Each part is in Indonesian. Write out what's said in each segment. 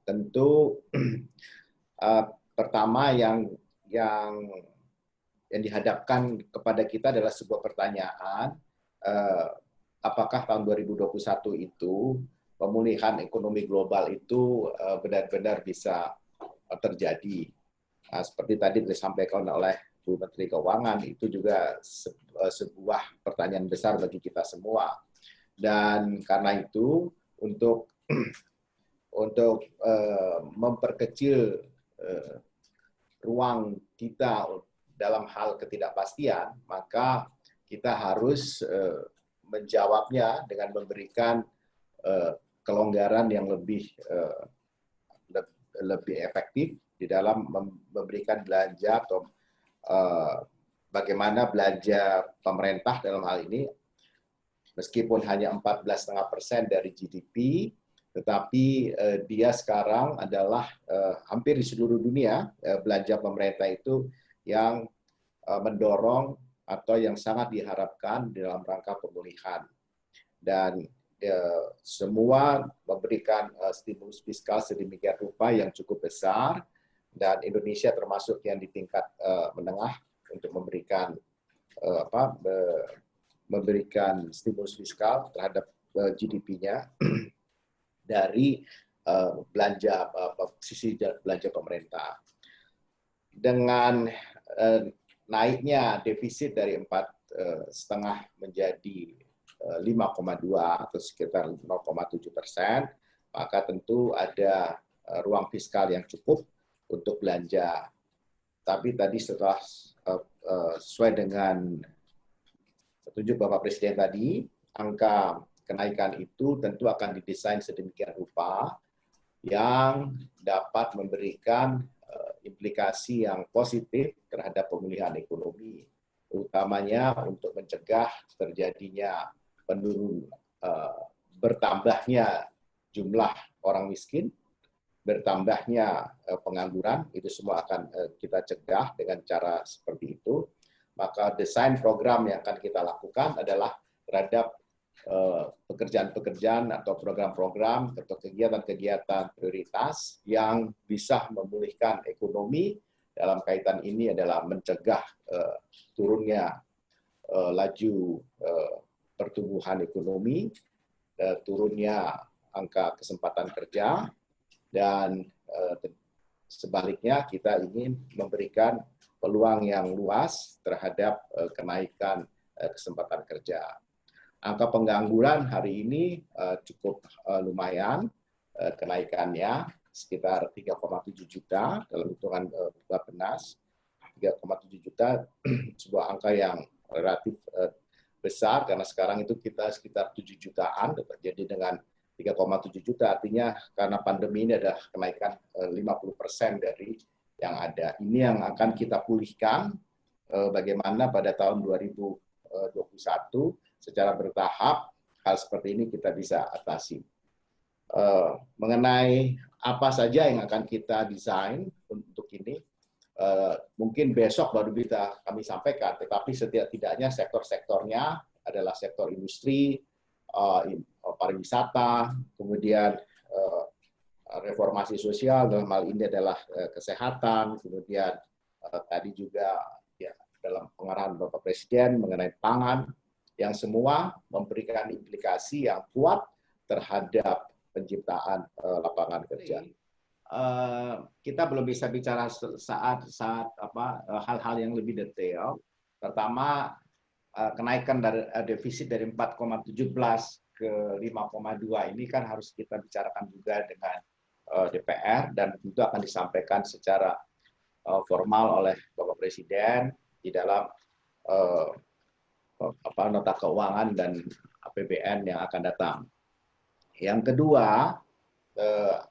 tentu pertama yang dihadapkan kepada kita adalah sebuah pertanyaan, apakah tahun 2021 itu pemulihan ekonomi global itu benar-benar bisa terjadi. Nah, seperti tadi disampaikan oleh Bu Menteri Keuangan, itu juga sebuah pertanyaan besar bagi kita semua. Dan karena itu, untuk memperkecil ruang kita dalam hal ketidakpastian, maka kita harus menjawabnya dengan memberikan kelonggaran yang lebih efektif di dalam memberikan belanja atau bagaimana belanja pemerintah dalam hal ini, meskipun hanya 14,5% dari GDP, tetapi dia sekarang adalah hampir di seluruh dunia belanja pemerintah itu yang mendorong atau yang sangat diharapkan dalam rangka pemulihan. Dan semua memberikan stimulus fiskal sedemikian rupa yang cukup besar, dan Indonesia termasuk yang di tingkat menengah untuk memberikan memberikan stimulus fiskal terhadap GDP-nya dari sisi belanja pemerintah. Dengan naiknya defisit dari 4,5 menjadi 5,2 atau sekitar 0,7%, maka tentu ada ruang fiskal yang cukup untuk belanja. Tapi tadi setelah sesuai dengan petunjuk Bapak Presiden tadi, angka kenaikan itu tentu akan didesain sedemikian rupa yang dapat memberikan implikasi yang positif terhadap pemulihan ekonomi, utamanya untuk mencegah terjadinya bertambahnya jumlah orang miskin, bertambahnya pengangguran, itu semua akan kita cegah dengan cara seperti itu. Maka desain program yang akan kita lakukan adalah terhadap pekerjaan-pekerjaan atau program-program atau kegiatan-kegiatan prioritas yang bisa memulihkan ekonomi. Dalam kaitan ini adalah mencegah turunnya laju pertumbuhan ekonomi, turunnya angka kesempatan kerja, dan sebaliknya kita ingin memberikan peluang yang luas terhadap kenaikan kesempatan kerja. Angka pengangguran hari ini cukup lumayan kenaikannya, sekitar 3,7 juta dalam hitungan Bappenas. 3,7 juta sebuah angka yang relatif besar, karena sekarang itu kita sekitar 7 jutaan, jadi dengan 3,7 juta artinya karena pandemi ini ada kenaikan 50% dari yang ada. Ini yang akan kita pulihkan bagaimana pada tahun 2021 secara bertahap hal seperti ini kita bisa atasi. Mengenai apa saja yang akan kita desain untuk ini, mungkin besok baru bisa kami sampaikan, tetapi setidak-tidaknya sektor-sektornya adalah sektor industri, pariwisata, kemudian reformasi sosial, dalam hal ini adalah kesehatan, kemudian tadi juga ya, dalam pengarahan Bapak Presiden mengenai pangan, yang semua memberikan implikasi yang kuat terhadap penciptaan lapangan kerja. Kita belum bisa bicara saat hal-hal yang lebih detail. Pertama, kenaikan dari defisit dari 4,17 ke 5,2 ini kan harus kita bicarakan juga dengan DPR, dan tentu akan disampaikan secara formal oleh Bapak Presiden di dalam nota keuangan dan APBN yang akan datang. Yang kedua,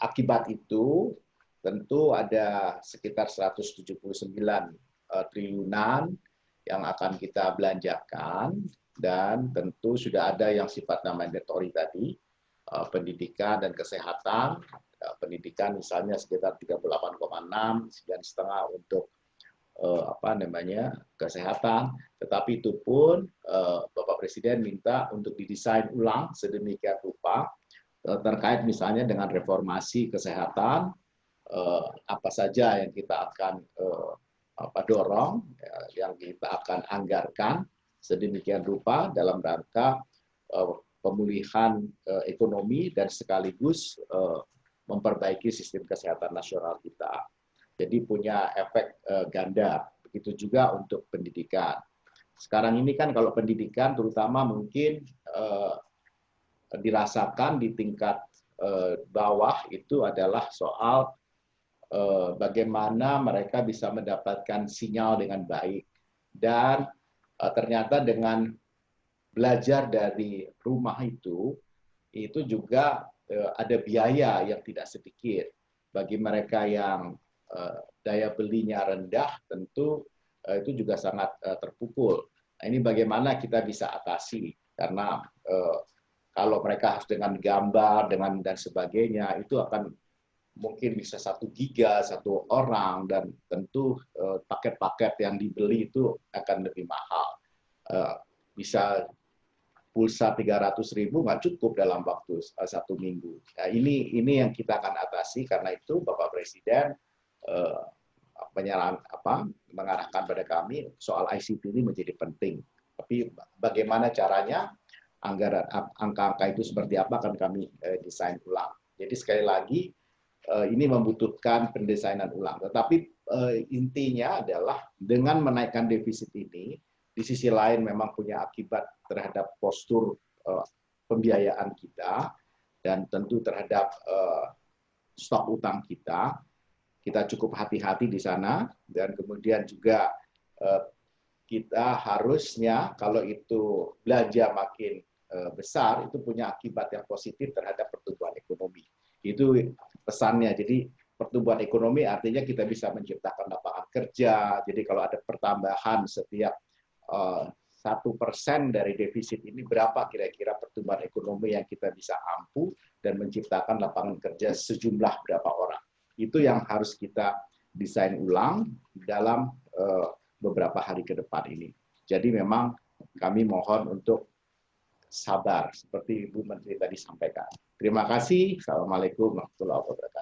akibat itu tentu ada sekitar 179 triliunan yang akan kita belanjakan, dan tentu sudah ada yang sifat mandatory tadi, pendidikan dan kesehatan. Pendidikan misalnya sekitar 38,6, 9,5 untuk kesehatan, tetapi itu pun Bapak Presiden minta untuk didesain ulang sedemikian rupa terkait misalnya dengan reformasi kesehatan, apa saja yang kita akan dorong, yang kita akan anggarkan sedemikian rupa dalam rangka pemulihan ekonomi dan sekaligus memperbaiki sistem kesehatan nasional kita. Jadi punya efek ganda. Begitu juga untuk pendidikan. Sekarang ini kan kalau pendidikan terutama mungkin dirasakan di tingkat bawah itu adalah soal bagaimana mereka bisa mendapatkan sinyal dengan baik. Dan ternyata dengan belajar dari rumah itu juga ada biaya yang tidak sedikit. Bagi mereka yang daya belinya rendah, tentu itu juga sangat terpukul. Nah, ini bagaimana kita bisa atasi, karena kalau mereka harus dengan gambar, dan sebagainya, itu akan mungkin bisa 1 giga satu orang, dan tentu paket-paket yang dibeli itu akan lebih mahal. Bisa pulsa 300.000 nggak cukup dalam waktu 1 minggu. Nah, ini yang kita akan atasi, karena itu Bapak Presiden mengarahkan pada kami soal ICT ini menjadi penting. Tapi bagaimana caranya, angka-angka itu seperti apa akan kami desain ulang. Jadi sekali lagi ini membutuhkan pendesainan ulang. Tetapi intinya adalah dengan menaikkan defisit ini, di sisi lain memang punya akibat terhadap postur pembiayaan kita dan tentu terhadap stok utang kita. Kita cukup hati-hati di sana, dan kemudian juga kita harusnya kalau itu belanja makin besar, itu punya akibat yang positif terhadap pertumbuhan ekonomi. Itu pesannya. Jadi pertumbuhan ekonomi artinya kita bisa menciptakan lapangan kerja. Jadi kalau ada pertambahan setiap 1% dari defisit ini, berapa kira-kira pertumbuhan ekonomi yang kita bisa ampu dan menciptakan lapangan kerja sejumlah berapa orang. Itu yang harus kita desain ulang dalam beberapa hari ke depan ini. Jadi memang kami mohon untuk sabar, seperti Ibu Menteri tadi sampaikan. Terima kasih. Assalamualaikum warahmatullahi wabarakatuh.